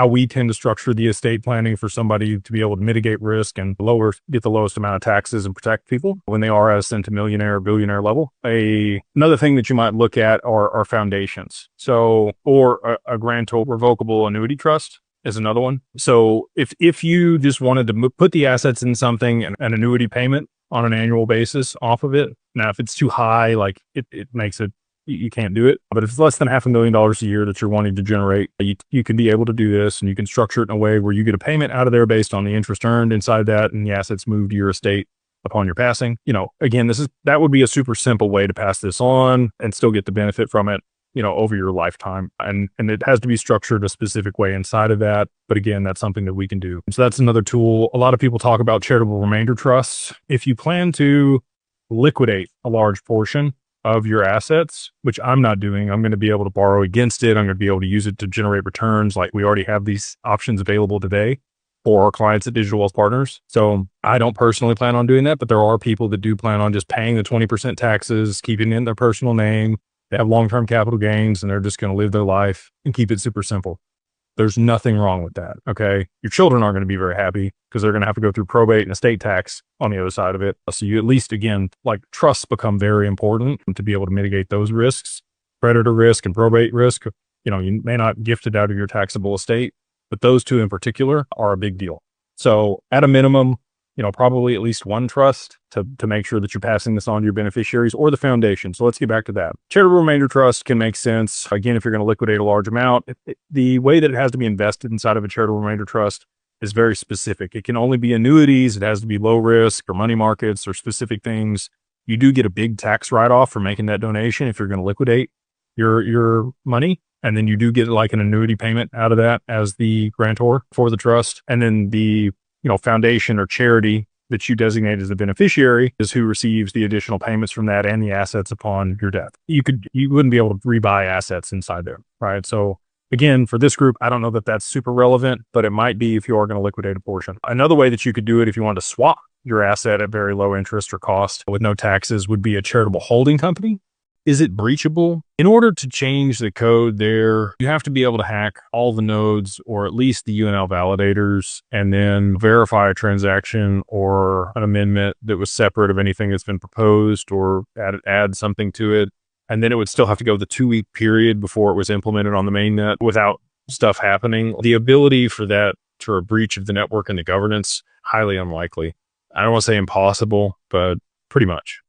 how we tend to structure the estate planning for somebody to be able to mitigate risk and get the lowest amount of taxes and protect people when they are at a centimillionaire or billionaire level. Another thing that you might look at are foundations. So, or a grantor revocable annuity trust is another one. So if you just wanted to put the assets in something and an annuity payment on an annual basis off of it. Now, if it's too high, like it makes it, you can't do it. But if it's less than $500,000 a year that you're wanting to generate, you can be able to do this, and you can structure it in a way where you get a payment out of there based on the interest earned inside that, and the assets move to your estate upon your passing. Again, that would be a super simple way to pass this on and still get the benefit from it, over your lifetime. And it has to be structured a specific way inside of that. But again, that's something that we can do. So that's another tool. A lot of people talk about charitable remainder trusts. If you plan to liquidate a large portion of your assets, which I'm not doing, I'm going to be able to borrow against it. I'm going to be able to use it to generate returns. Like, we already have these options available today for our clients at Digital Wealth Partners. So I don't personally plan on doing that, but there are people that do plan on just paying the 20% taxes, keeping it in their personal name. They have long-term capital gains, and they're just going to live their life and keep it super simple. There's nothing wrong with that. Okay. Your children aren't going to be very happy because they're going to have to go through probate and estate tax on the other side of it. So you at least, again, like, trusts become very important to be able to mitigate those risks, creditor risk and probate risk. You may not gift it out of your taxable estate, but those two in particular are a big deal. So at a minimum, probably at least one trust to make sure that you're passing this on to your beneficiaries, or the foundation. So let's get back to that. Charitable remainder trust can make sense. Again, if you're going to liquidate a large amount, the way that it has to be invested inside of a charitable remainder trust is very specific. It can only be annuities. It has to be low risk or money markets or specific things. You do get a big tax write-off for making that donation if you're going to liquidate your money. And then you do get like an annuity payment out of that as the grantor for the trust. And then the foundation or charity that you designate as the beneficiary is who receives the additional payments from that and the assets upon your death. You wouldn't be able to rebuy assets inside there, right? So again, for this group, I don't know that that's super relevant, but it might be if you are going to liquidate a portion. Another way that you could do it if you wanted to swap your asset at very low interest or cost with no taxes would be a charitable holding company. Is it breachable? In order to change the code there, you have to be able to hack all the nodes, or at least the UNL validators, and then verify a transaction or an amendment that was separate of anything that's been proposed, or add something to it. And then it would still have to go the 2-week period before it was implemented on the mainnet without stuff happening. The ability for that to a breach of the network and the governance, highly unlikely. I don't want to say impossible, but pretty much.